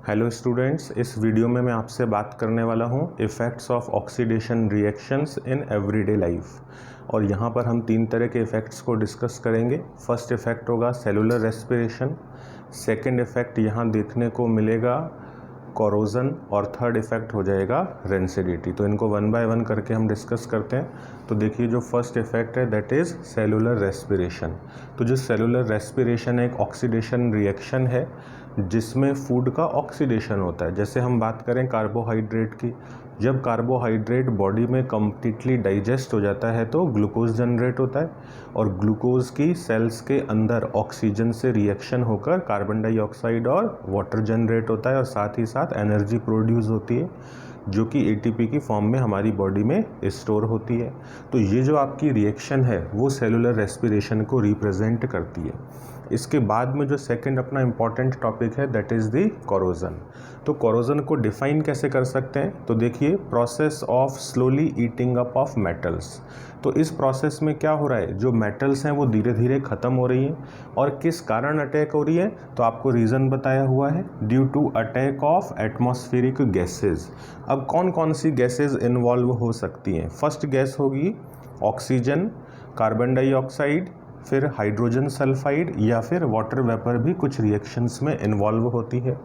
Hello students, इस video में मैं आपसे बात करने वाला हूँ effects of oxidation reactions in everyday life. और यहाँ पर हम तीन तरह के इफ़ेक्ट्स को डिस्कस करेंगे। फर्स्ट इफ़ेक्ट होगा सेलुलर रेस्पिरेशन, सेकंड इफ़ेक्ट यहाँ देखने को मिलेगा कोरोजन, और थर्ड इफ़ेक्ट हो जाएगा रेंसिडिटी। तो इनको वन बाय वन करके हम डिस्कस करते हैं। तो देखिए, जो फर्स्ट इफ़ेक्ट है दैट इज़ सेलुलर रेस्पिरेशन। तो जो सेलुलर रेस्पिरेशन एक ऑक्सीडेशन रिएक्शन है जिसमें फूड का ऑक्सीडेशन होता है। जैसे हम बात करें कार्बोहाइड्रेट की, जब कार्बोहाइड्रेट बॉडी में कम्प्लीटली डाइजेस्ट हो जाता है तो ग्लूकोज जनरेट होता है, और ग्लूकोज की सेल्स के अंदर ऑक्सीजन से रिएक्शन होकर कार्बन डाइऑक्साइड और वाटर जनरेट होता है, और साथ ही साथ एनर्जी प्रोड्यूस होती है जो कि एटीपी की फॉर्म में हमारी बॉडी में स्टोर होती है। तो ये जो आपकी रिएक्शन है वो सेलुलर रेस्पिरेशन को रिप्रेजेंट करती है। इसके बाद में जो सेकंड अपना इम्पॉर्टेंट टॉपिक है दैट इज़ द कोरोजन। तो कोरोजन को डिफाइन कैसे कर सकते हैं? तो देखिए, process of slowly eating up of metals. तो इस प्रोसेस में क्या हो रहा है, जो मेटल्स हैं वो धीरे धीरे ख़त्म हो रही हैं। और किस कारण अटैक हो रही है? तो आपको रीज़न बताया हुआ है, due to attack of atmospheric gases. अब कौन कौन सी गैसेज इन्वॉल्व हो सकती हैं? फर्स्ट गैस होगी ऑक्सीजन, कार्बन डाइऑक्साइड, फिर हाइड्रोजन सल्फाइड, या फिर वाटर वेपर भी कुछ रिएक्शंस में इन्वॉल्व होती है।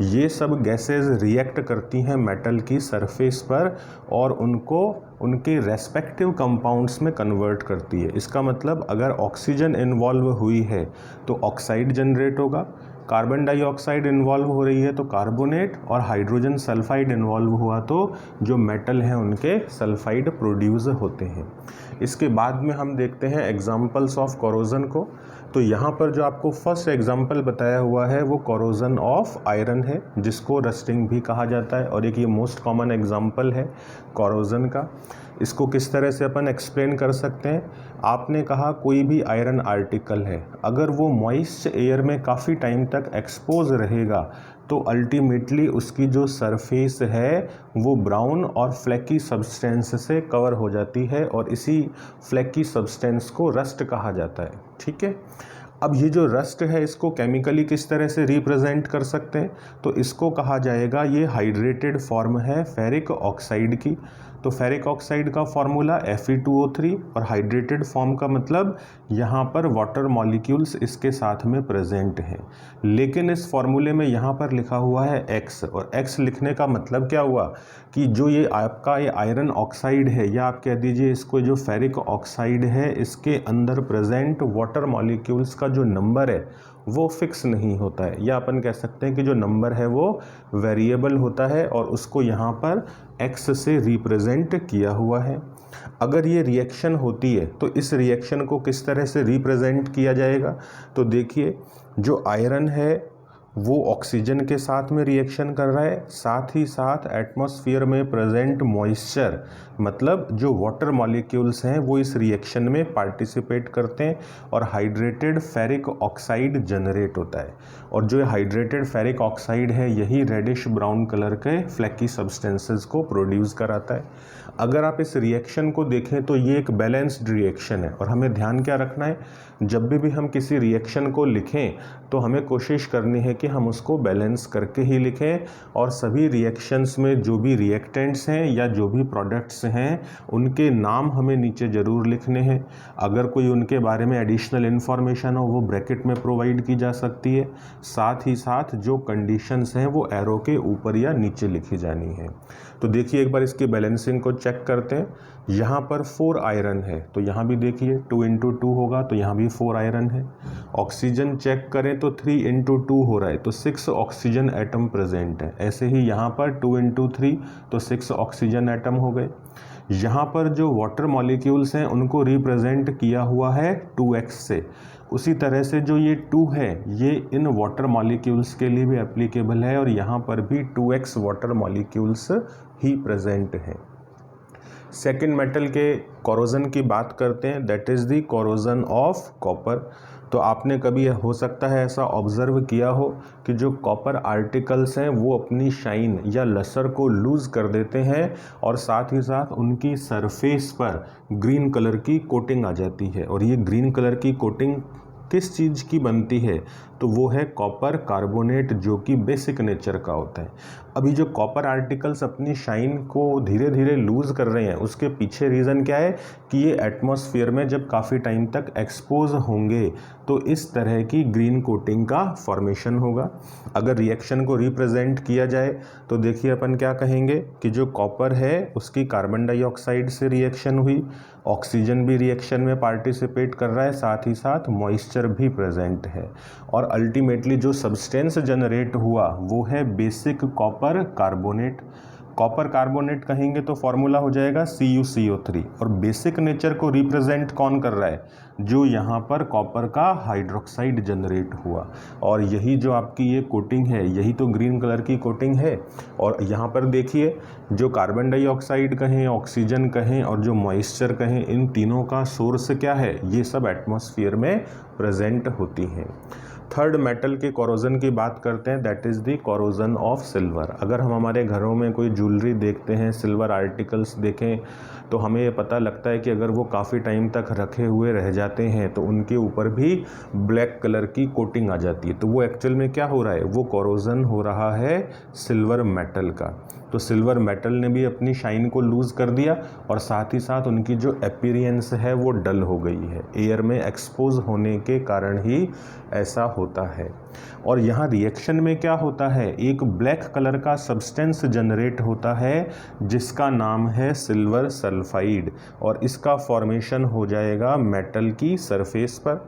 ये सब गैसेस रिएक्ट करती हैं मेटल की सरफेस पर और उनको उनके रेस्पेक्टिव कंपाउंड्स में कन्वर्ट करती है। इसका मतलब अगर ऑक्सीजन इन्वॉल्व हुई है तो ऑक्साइड जनरेट होगा, कार्बन डाइऑक्साइड इन्वॉल्व हो रही है तो कार्बोनेट, और हाइड्रोजन सल्फाइड इन्वॉल्व हुआ तो जो मेटल हैं उनके सल्फाइड प्रोड्यूस होते हैं। इसके बाद में हम देखते हैं एग्जाम्पल्स ऑफ कोरोजन को। तो यहाँ पर जो आपको फर्स्ट एग्जाम्पल बताया हुआ है वो कोरोजन ऑफ आयरन है, जिसको रस्टिंग भी कहा जाता है, और एक ये मोस्ट कॉमन एग्जाम्पल है कोरोजन का। इसको किस तरह से अपन एक्सप्लेन कर सकते हैं? आपने कहा कोई भी आयरन आर्टिकल है, अगर वो मॉइस्ट एयर में काफ़ी टाइम तक एक्सपोज रहेगा तो अल्टीमेटली उसकी जो सरफेस है वो ब्राउन और फ्लैकी सब्सटेंस से कवर हो जाती है, और इसी फ्लैकी सब्सटेंस को रस्ट कहा जाता है। ठीक है, अब ये जो रस्ट है इसको केमिकली किस तरह से रिप्रेजेंट कर सकते हैं? तो इसको कहा जाएगा, ये हाइड्रेटेड फॉर्म है फेरिक ऑक्साइड की। तो फेरिक ऑक्साइड का फॉर्मूला Fe2O3, और हाइड्रेटेड फॉर्म का मतलब यहाँ पर वाटर मॉलिक्यूल्स इसके साथ में प्रेजेंट हैं। लेकिन इस फॉर्मूले में यहाँ पर लिखा हुआ है X, और X लिखने का मतलब क्या हुआ कि जो ये आपका ये आयरन ऑक्साइड है, या आप कह दीजिए इसको जो फेरिक ऑक्साइड है, इसके अंदर प्रेजेंट वाटर मॉलिक्यूल्स का जो नंबर है वो फिक्स नहीं होता है, या अपन कह सकते हैं कि जो नंबर है वो वेरिएबल होता है, और उसको यहाँ पर X से रिप्रेजेंट किया हुआ है। अगर ये रिएक्शन होती है तो इस रिएक्शन को किस तरह से रिप्रेजेंट किया जाएगा? तो देखिए, जो आयरन है वो ऑक्सीजन के साथ में रिएक्शन कर रहा है, साथ ही साथ एटमॉस्फेयर में प्रेजेंट मॉइस्चर, मतलब जो वाटर मॉलिक्यूल्स हैं वो इस रिएक्शन में पार्टिसिपेट करते हैं, और हाइड्रेटेड फेरिक ऑक्साइड जनरेट होता है। और जो हाइड्रेटेड फेरिक ऑक्साइड है यही रेडिश ब्राउन कलर के फ्लैकी सब्सटेंसेस को प्रोड्यूस कराता है। अगर आप इस रिएक्शन को देखें तो ये एक बैलेंस्ड रिएक्शन है, और हमें ध्यान क्या रखना है, जब भी हम किसी रिएक्शन को लिखें तो हमें कोशिश करनी है कि हम उसको बैलेंस करके ही लिखें, और सभी रिएक्शंस में जो भी रिएक्टेंट्स हैं या जो भी प्रोडक्ट्स हैं उनके नाम हमें नीचे ज़रूर लिखने हैं। अगर कोई उनके बारे में एडिशनल इन्फॉर्मेशन हो वो ब्रैकेट में प्रोवाइड की जा सकती है, साथ ही साथ जो कंडीशंस हैं वो एरो के ऊपर या नीचे लिखी जानी है। तो देखिए, एक बार इसकी बैलेंसिंग को चेक करते हैं। यहाँ पर 4 आयरन है, तो यहाँ भी देखिए 2 × 2 होगा, तो यहाँ भी 4 आयरन है। ऑक्सीजन चेक करें तो 3 × 2 हो रहा है, तो 6 ऑक्सीजन एटम प्रेजेंट है। ऐसे ही यहाँ पर 2 × 3 तो 6 ऑक्सीजन एटम हो गए। यहाँ पर जो वाटर मॉलिक्यूल्स हैं उनको रिप्रेजेंट किया हुआ है 2x से। उसी तरह से जो ये 2 है ये इन वाटर मॉलिक्यूल्स के लिए भी एप्लीकेबल है, और यहाँ पर भी 2x वाटर मॉलिक्यूल्स ही प्रेजेंट हैं। सेकेंड मेटल के कोरोजन की बात करते हैं, that is the corrosion of copper. तो आपने कभी हो सकता है ऐसा ऑब्ज़र्व किया हो कि जो कॉपर आर्टिकल्स हैं वो अपनी शाइन या लसर को लूज़ कर देते हैं, और साथ ही साथ उनकी सरफेस पर ग्रीन कलर की कोटिंग आ जाती है। और ये ग्रीन कलर की कोटिंग किस चीज़ की बनती है? तो वो है कॉपर कार्बोनेट, जो कि बेसिक नेचर का होता है। अभी जो कॉपर आर्टिकल्स अपनी शाइन को धीरे धीरे लूज़ कर रहे हैं, उसके पीछे रीज़न क्या है कि ये एटमॉस्फेयर में जब काफ़ी टाइम तक एक्सपोज होंगे तो इस तरह की ग्रीन कोटिंग का फॉर्मेशन होगा। अगर रिएक्शन को रिप्रेजेंट किया जाए तो देखिए अपन क्या कहेंगे कि जो कॉपर है उसकी कार्बन डाइऑक्साइड से रिएक्शन हुई, ऑक्सीजन भी रिएक्शन में पार्टिसिपेट कर रहा है, साथ ही साथ मॉइस्चर भी प्रेजेंट है, और अल्टीमेटली जो सब्सटेंस जनरेट हुआ वो है basic copper carbonate. Copper carbonate कहेंगे तो फॉर्मूला हो जाएगा CuCO3, और बेसिक नेचर को रिप्रेजेंट कौन कर रहा है, जो यहाँ पर कॉपर का हाइड्रोक्साइड जनरेट हुआ, और यही जो आपकी ये कोटिंग है यही तो ग्रीन कलर की कोटिंग है। और यहाँ पर देखिए जो कार्बन डाइऑक्साइड कहें, ऑक्सीजन कहें और जो मॉइस्चर कहें, इन तीनों का सोर्स क्या है, ये सब एटमॉस्फेयर में प्रेजेंट होती हैं। थर्ड मेटल के कोरोजन की बात करते हैं, that is the corrosion of silver. अगर हम हमारे घरों में कोई ज्वेलरी देखते हैं, सिल्वर आर्टिकल्स देखें, तो हमें ये पता लगता है कि अगर वो काफ़ी टाइम तक रखे हुए रह जाते हैं तो उनके ऊपर भी ब्लैक कलर की कोटिंग आ जाती है। तो वो एक्चुअल में क्या हो रहा है, वो कोरोजन हो रहा है सिल्वर मेटल का। तो सिल्वर मेटल ने भी अपनी शाइन को लूज़ कर दिया और साथ ही साथ उनकी जो अपीयरेंस है वो डल हो गई है, एयर में एक्सपोज होने के कारण ही ऐसा होता है। और यहाँ रिएक्शन में क्या होता है, एक ब्लैक कलर का सब्सटेंस जनरेट होता है जिसका नाम है सिल्वर सल्फाइड, और इसका फॉर्मेशन हो जाएगा मेटल की सरफेस पर।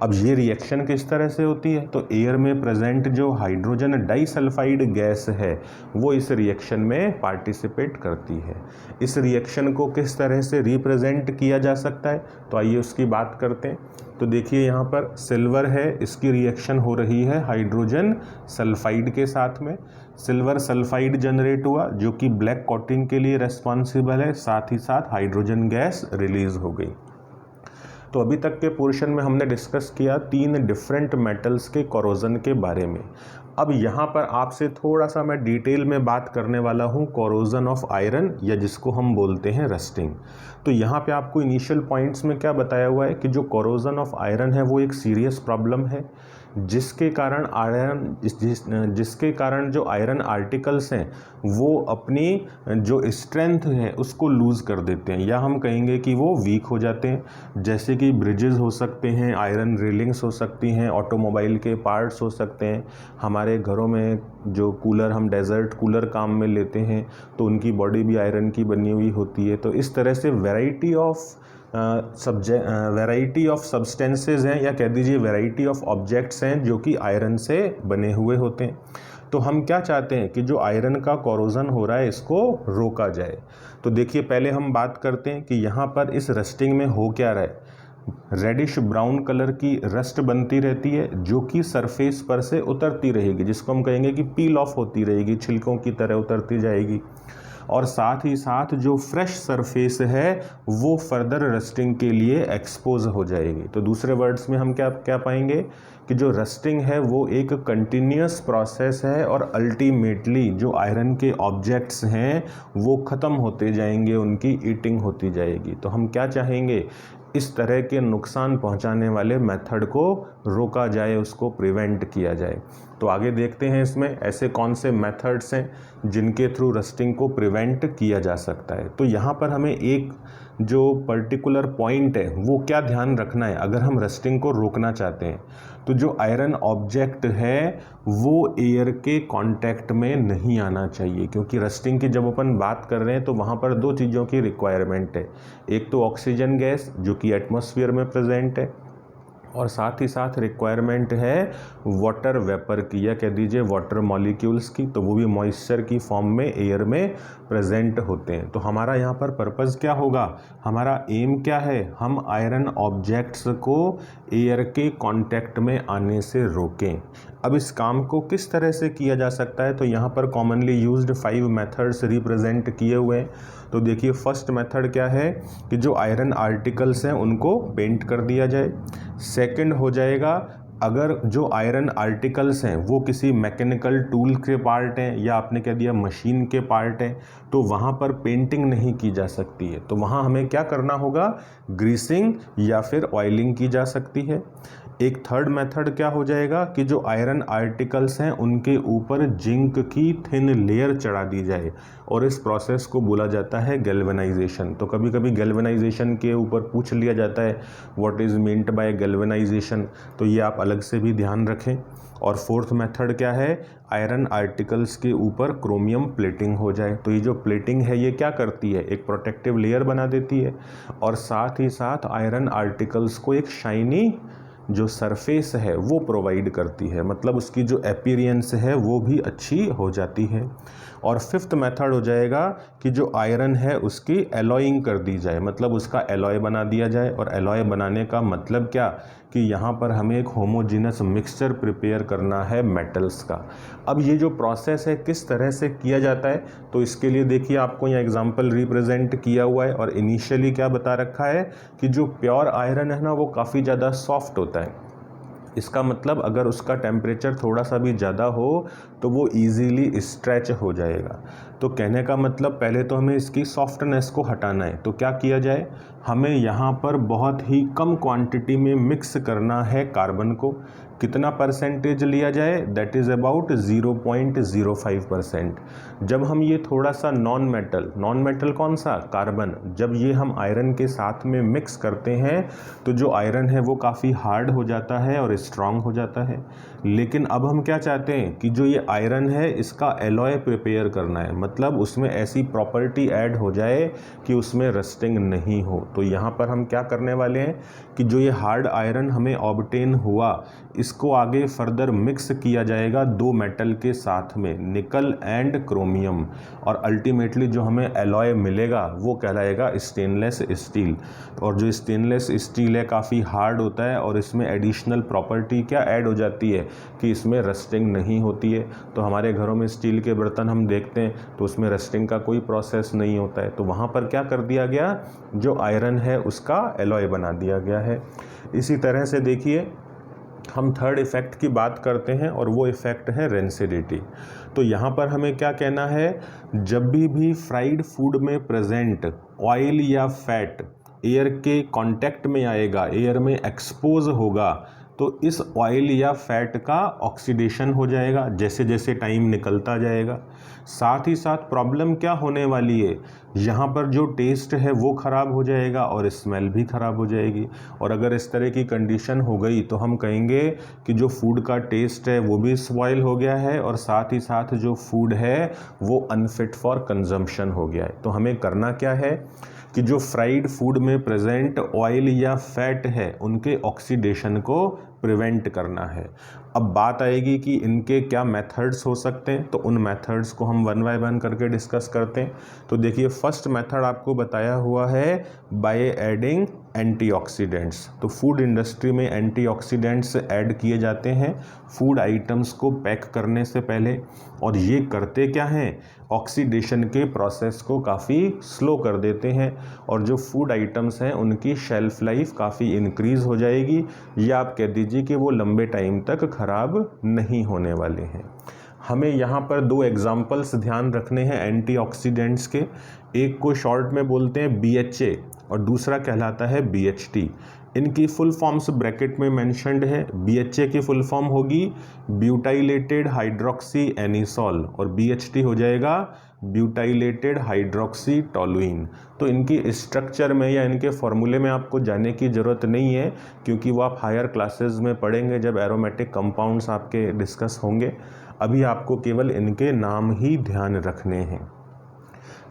अब ये रिएक्शन किस तरह से होती है, तो एयर में प्रेजेंट जो हाइड्रोजन डाइसल्फाइड गैस है वो इस रिएक्शन में पार्टिसिपेट करती है। इस रिएक्शन को किस तरह से रिप्रेजेंट किया जा सकता है, तो आइए उसकी बात करते हैं। तो देखिए यहाँ पर सिल्वर है, इसकी रिएक्शन हो रही है हाइड्रोजन सल्फाइड के साथ में, सिल्वर सल्फाइड जनरेट हुआ जो कि ब्लैक कोटिंग के लिए रेस्पॉन्सिबल है, साथ ही साथ हाइड्रोजन गैस रिलीज हो गई। तो अभी तक के पोर्शन में हमने डिस्कस किया 3 डिफरेंट मेटल्स के कोरोजन के बारे में। अब यहाँ पर आपसे थोड़ा सा मैं डिटेल में बात करने वाला हूँ कोरोजन ऑफ आयरन, या जिसको हम बोलते हैं रस्टिंग। तो यहाँ पे आपको इनिशियल पॉइंट्स में क्या बताया हुआ है कि जो कोरोजन ऑफ आयरन है वो एक सीरियस प्रॉब्लम है, जिसके कारण जो आयरन आर्टिकल्स हैं वो अपनी जो स्ट्रेंथ है उसको लूज़ कर देते हैं, या हम कहेंगे कि वो वीक हो जाते हैं। जैसे कि ब्रिजेस हो सकते हैं, आयरन रेलिंग्स हो सकती हैं, ऑटोमोबाइल के पार्ट्स हो सकते हैं, हमारे घरों में जो कूलर, हम डेजर्ट कूलर काम में लेते हैं तो उनकी बॉडी भी आयरन की बनी हुई होती है। तो इस तरह से वैरायटी ऑफ सब्सटेंसेज हैं, या कह दीजिए वैरायटी ऑफ ऑब्जेक्ट्स हैं जो कि आयरन से बने हुए होते हैं। तो हम क्या चाहते हैं कि जो आयरन का कोरोजन हो रहा है इसको रोका जाए। तो देखिए पहले हम बात करते हैं कि यहाँ पर इस रस्टिंग में हो क्या रहा है, रेडिश ब्राउन कलर की रस्ट बनती रहती है जो कि सरफेस पर से उतरती रहेगी, जिसको हम कहेंगे कि पील ऑफ होती रहेगी, छिलकों की तरह उतरती जाएगी, और साथ ही साथ जो फ्रेश सरफेस है वो फर्दर रस्टिंग के लिए एक्सपोज हो जाएगी। तो दूसरे वर्ड्स में हम क्या पाएंगे कि जो रस्टिंग है वो एक कंटिन्यूस प्रोसेस है, और अल्टीमेटली जो आयरन के ऑब्जेक्ट्स हैं वो ख़त्म होते जाएंगे, उनकी ईटिंग होती जाएगी। तो हम क्या चाहेंगे, इस तरह के नुकसान पहुंचाने वाले मेथड को रोका जाए, उसको प्रिवेंट किया जाए। तो आगे देखते हैं इसमें ऐसे कौन से मेथड्स हैं जिनके थ्रू रस्टिंग को प्रिवेंट किया जा सकता है। तो यहाँ पर हमें एक जो पर्टिकुलर पॉइंट है वो क्या ध्यान रखना है अगर हम रस्टिंग को रोकना चाहते हैं। तो जो आयरन ऑब्जेक्ट है वो एयर के कांटेक्ट में नहीं आना चाहिए, क्योंकि रस्टिंग की जब अपन बात कर रहे हैं तो वहाँ पर 2 चीज़ों की रिक्वायरमेंट है, एक तो ऑक्सीजन गैस जो कि एटमॉस्फेयर में प्रेजेंट है, और साथ ही साथ रिक्वायरमेंट है वाटर वेपर की, या कह दीजिए वाटर मॉलिक्यूल्स की, तो वो भी मॉइस्चर की फॉर्म में एयर में प्रेजेंट होते हैं। तो हमारा यहाँ पर पर्पज़ क्या होगा, हमारा एम क्या है, हम आयरन ऑब्जेक्ट्स को एयर के कांटेक्ट में आने से रोकें। अब इस काम को किस तरह से किया जा सकता है, तो यहाँ पर कॉमनली यूज्ड 5 मेथड्स रिप्रेजेंट किए हुए हैं। तो देखिए फर्स्ट मेथड क्या है कि जो आयरन आर्टिकल्स हैं उनको पेंट कर दिया जाए। सेकंड हो जाएगा, अगर जो आयरन आर्टिकल्स हैं वो किसी मैकेनिकल टूल के पार्ट हैं, या आपने कह दिया मशीन के पार्ट हैं, तो वहाँ पर पेंटिंग नहीं की जा सकती है, तो वहाँ हमें क्या करना होगा, ग्रीसिंग या फिर ऑयलिंग की जा सकती है। एक थर्ड मेथड क्या हो जाएगा कि जो आयरन आर्टिकल्स हैं उनके ऊपर जिंक की थिन लेयर चढ़ा दी जाए, और इस प्रोसेस को बोला जाता है गैल्वेनाइजेशन। तो कभी कभी गैल्वेनाइजेशन के ऊपर पूछ लिया जाता है what is meant by galvanisation, तो ये आप अलग से भी ध्यान रखें। और फोर्थ मेथड क्या है, आयरन आर्टिकल्स के ऊपर क्रोमियम प्लेटिंग हो जाए। तो ये जो प्लेटिंग है ये क्या करती है, एक प्रोटेक्टिव लेयर बना देती है, और साथ ही साथ आयरन आर्टिकल्स को एक शाइनी जो सरफेस है वो प्रोवाइड करती है, मतलब उसकी जो अपीयरेंस है वो भी अच्छी हो जाती है। और फिफ्थ मेथड हो जाएगा कि जो आयरन है उसकी एलॉइंग कर दी जाए, मतलब उसका एलॉय बना दिया जाए। और एलॉय बनाने का मतलब क्या कि यहाँ पर हमें एक होमोजेनस मिक्सचर प्रिपेयर करना है मेटल्स का। अब ये जो प्रोसेस है किस तरह से किया जाता है, तो इसके लिए देखिए आपको यहाँ एग्जांपल रिप्रेजेंट किया हुआ है। और इनिशियली क्या बता रखा है कि जो प्योर आयरन है ना वो काफ़ी ज़्यादा सॉफ्ट होता है। इसका मतलब अगर उसका टेम्परेचर थोड़ा सा भी ज़्यादा हो तो वो इजीली स्ट्रेच हो जाएगा। तो कहने का मतलब पहले तो हमें इसकी सॉफ्टनेस को हटाना है। तो क्या किया जाए, हमें यहाँ पर बहुत ही कम क्वांटिटी में मिक्स करना है कार्बन को। कितना परसेंटेज लिया जाए, दैट इज़ अबाउट 0.05%। जब हम ये थोड़ा सा नॉन मेटल कौन सा, कार्बन, जब ये हम आयरन के साथ में मिक्स करते हैं तो जो आयरन है वो काफ़ी हार्ड हो जाता है और स्ट्रांग हो जाता है। लेकिन अब हम क्या चाहते हैं कि जो ये आयरन है इसका एलॉय प्रिपेयर करना है, मतलब उसमें ऐसी प्रॉपर्टी ऐड हो जाए कि उसमें रस्टिंग नहीं हो। तो यहाँ पर हम क्या करने वाले हैं कि जो ये हार्ड आयरन हमें ऑब्टेन हुआ इसको आगे फर्दर मिक्स किया जाएगा दो मेटल के साथ में, निकल एंड क्रोमियम, और अल्टीमेटली जो हमें एलॉय मिलेगा वो कहलाएगा स्टेनलेस स्टील। और जो स्टेनलेस स्टील है काफ़ी हार्ड होता है और इसमें एडिशनल प्रॉपर्टी क्या ऐड हो जाती है कि इसमें रस्टिंग नहीं होती है। तो हमारे घरों में स्टील के बर्तन हम देखते हैं तो उसमें रस्टिंग का कोई प्रोसेस नहीं होता है। तो वहाँ पर क्या कर दिया गया, जो आयरन है उसका एलॉय बना दिया गया है। इसी तरह से देखिए हम थर्ड इफ़ेक्ट की बात करते हैं और वो इफ़ेक्ट है रेंसिडिटी। तो यहाँ पर हमें क्या कहना है, जब भी फ्राइड फूड में प्रेजेंट ऑयल या फैट एयर के कांटेक्ट में आएगा, एयर में एक्सपोज होगा, तो इस ऑयल या फैट का ऑक्सीडेशन हो जाएगा जैसे जैसे टाइम निकलता जाएगा। साथ ही साथ प्रॉब्लम क्या होने वाली है, यहाँ पर जो टेस्ट है वो ख़राब हो जाएगा और स्मेल भी ख़राब हो जाएगी। और अगर इस तरह की कंडीशन हो गई तो हम कहेंगे कि जो फूड का टेस्ट है वो भी स्पॉइल हो गया है और साथ ही साथ जो फूड है वो अनफिट फॉर कंजम्पशन हो गया है। तो हमें करना क्या है कि जो फ्राइड फूड में प्रेजेंट ऑयल या फैट है उनके ऑक्सीडेशन को प्रिवेंट करना है। अब बात आएगी कि इनके क्या मेथड्स हो सकते हैं, तो उन मेथड्स को हम वन बाय वन करके डिस्कस करते हैं। तो देखिए फर्स्ट मेथड आपको बताया हुआ है बाय एडिंग एंटीऑक्सीडेंट्स। तो फूड इंडस्ट्री में एंटीऑक्सीडेंट्स ऐड किए जाते हैं फूड आइटम्स को पैक करने से पहले, और ये करते क्या हैं, ऑक्सीडेशन के प्रोसेस को काफ़ी स्लो कर देते हैं और जो फूड आइटम्स हैं उनकी शेल्फ लाइफ काफ़ी इंक्रीज़ हो जाएगी, या आप कह दीजिए कि वो लंबे टाइम तक ख़राब नहीं होने वाले हैं। हमें यहाँ पर दो एग्जाम्पल्स ध्यान रखने हैं एंटीऑक्सीडेंट्स के। एक को शॉर्ट में बोलते हैं BHA और दूसरा कहलाता है BHT। इनकी फुल फॉर्म्स ब्रैकेट में मेंशन्ड है। BHA की फुल फॉर्म होगी ब्यूटाइलेटेड हाइड्रोक्सी एनिसॉल और BHT हो जाएगा ब्यूटाइलेटेड हाइड्रोक्सी टोलुइन। तो इनकी स्ट्रक्चर में या इनके फॉर्मूले में आपको जाने की ज़रूरत नहीं है, क्योंकि वो आप हायर क्लासेस में पढ़ेंगे जब एरोमेटिक कंपाउंड्स आपके डिस्कस होंगे। अभी आपको केवल इनके नाम ही ध्यान रखने हैं।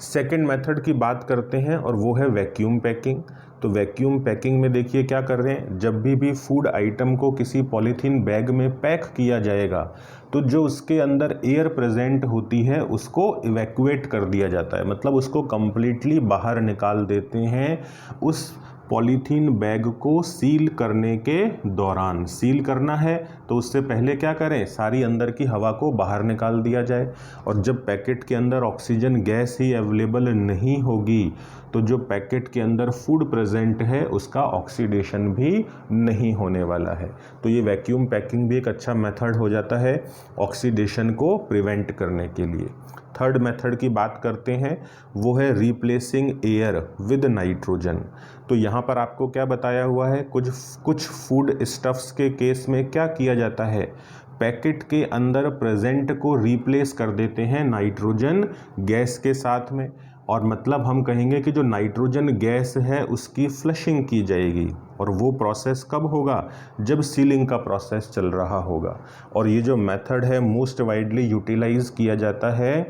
सेकेंड मेथड की बात करते हैं और वो है वैक्यूम पैकिंग। तो वैक्यूम पैकिंग में देखिए क्या कर रहे हैं, जब भी फूड आइटम को किसी पॉलीथीन बैग में पैक किया जाएगा तो जो उसके अंदर एयर प्रेजेंट होती है उसको इवैक्यूएट कर दिया जाता है, मतलब उसको कंप्लीटली बाहर निकाल देते हैं। उस पॉलीथीन बैग को सील करने के दौरान, सील करना है तो उससे पहले क्या करें, सारी अंदर की हवा को बाहर निकाल दिया जाए। और जब पैकेट के अंदर ऑक्सीजन गैस ही अवेलेबल नहीं होगी तो जो पैकेट के अंदर फूड प्रेजेंट है उसका ऑक्सीडेशन भी नहीं होने वाला है। तो ये वैक्यूम पैकिंग भी एक अच्छा मेथड हो जाता है ऑक्सीडेशन को प्रिवेंट करने के लिए। थर्ड मेथड की बात करते हैं, वो है रिप्लेसिंग एयर विद नाइट्रोजन। तो यहाँ पर आपको क्या बताया हुआ है, कुछ फूड स्टफ्स के केस में क्या किया जाता है, पैकेट के अंदर प्रेजेंट को रिप्लेस कर देते हैं नाइट्रोजन गैस के साथ में। और मतलब हम कहेंगे कि जो नाइट्रोजन गैस है उसकी फ्लशिंग की जाएगी। और वो प्रोसेस कब होगा, जब सीलिंग का प्रोसेस चल रहा होगा। और ये जो मेथड है मोस्ट वाइडली यूटिलाइज किया जाता है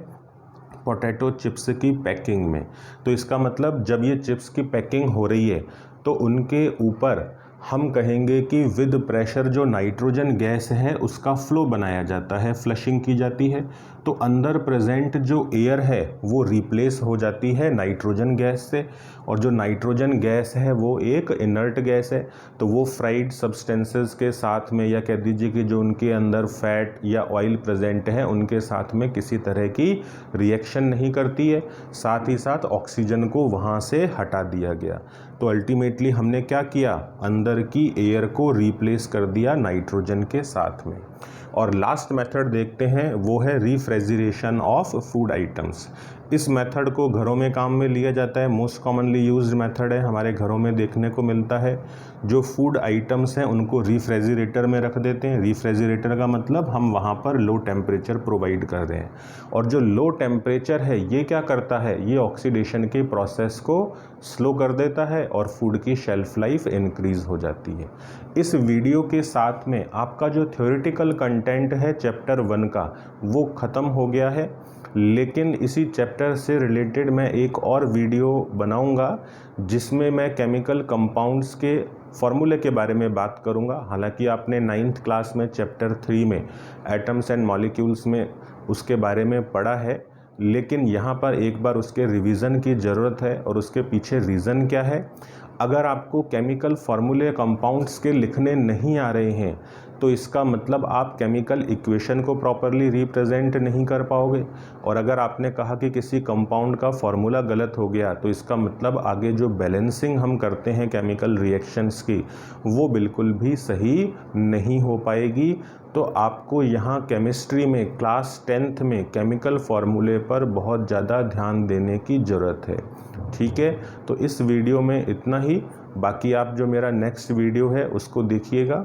पोटैटो चिप्स की पैकिंग में। तो इसका मतलब जब ये चिप्स की पैकिंग हो रही है तो उनके ऊपर हम कहेंगे कि विद प्रेशर जो नाइट्रोजन गैस है उसका फ्लो बनाया जाता है, फ्लशिंग की जाती है। तो अंदर प्रेजेंट जो एयर है वो रिप्लेस हो जाती है नाइट्रोजन गैस से। और जो नाइट्रोजन गैस है वो एक इनर्ट गैस है, तो वो फ्राइड सब्सटेंसेस के साथ में, या कह दीजिए कि जो उनके अंदर फैट या ऑयल प्रेजेंट है उनके साथ में किसी तरह की रिएक्शन नहीं करती है। साथ ही साथ ऑक्सीजन को वहाँ से हटा दिया गया। तो अल्टीमेटली हमने क्या किया, अंदर की एयर को रिप्लेस कर दिया नाइट्रोजन के साथ में। और लास्ट मेथड देखते हैं, वो है रिफ्रिजरेशन ऑफ फूड आइटम्स। इस मेथड को घरों में काम में लिया जाता है, मोस्ट कॉमनली यूज्ड मेथड है, हमारे घरों में देखने को मिलता है। जो फूड आइटम्स हैं उनको रिफ्रिजरेटर में रख देते हैं। रिफ्रिजरेटर का मतलब हम वहाँ पर लो टेम्परेचर प्रोवाइड कर रहे हैं। और जो लो टेम्परेचर है ये क्या करता है, ये ऑक्सीडेशन के प्रोसेस को स्लो कर देता है और फूड की शेल्फ लाइफ इंक्रीज हो जाती है। इस वीडियो के साथ में आपका जो थ्योरेटिकल कंटेंट है चैप्टर 1 का वो ख़त्म हो गया है। लेकिन इसी चैप्टर से रिलेटेड मैं एक और वीडियो बनाऊंगा जिसमें मैं केमिकल कंपाउंड्स के फॉर्मूले के बारे में बात करूंगा। हालांकि आपने 9th क्लास में चैप्टर 3 में एटम्स एंड मॉलिक्यूल्स में उसके बारे में पढ़ा है, लेकिन यहाँ पर एक बार उसके रिवीजन की ज़रूरत है। और उसके पीछे रीज़न क्या है, अगर आपको केमिकल फार्मूले कंपाउंड्स के लिखने नहीं आ रहे हैं तो इसका मतलब आप केमिकल इक्वेशन को प्रॉपरली रिप्रेजेंट नहीं कर पाओगे। और अगर आपने कहा कि किसी कंपाउंड का फार्मूला गलत हो गया तो इसका मतलब आगे जो बैलेंसिंग हम करते हैं केमिकल रिएक्शंस की वो बिल्कुल भी सही नहीं हो पाएगी। तो आपको यहाँ केमिस्ट्री में क्लास 10th में केमिकल फार्मूले पर बहुत ज़्यादा ध्यान देने की ज़रूरत है। ठीक है, तो इस वीडियो में इतना ही। बाकी आप जो मेरा नेक्स्ट वीडियो है उसको देखिएगा।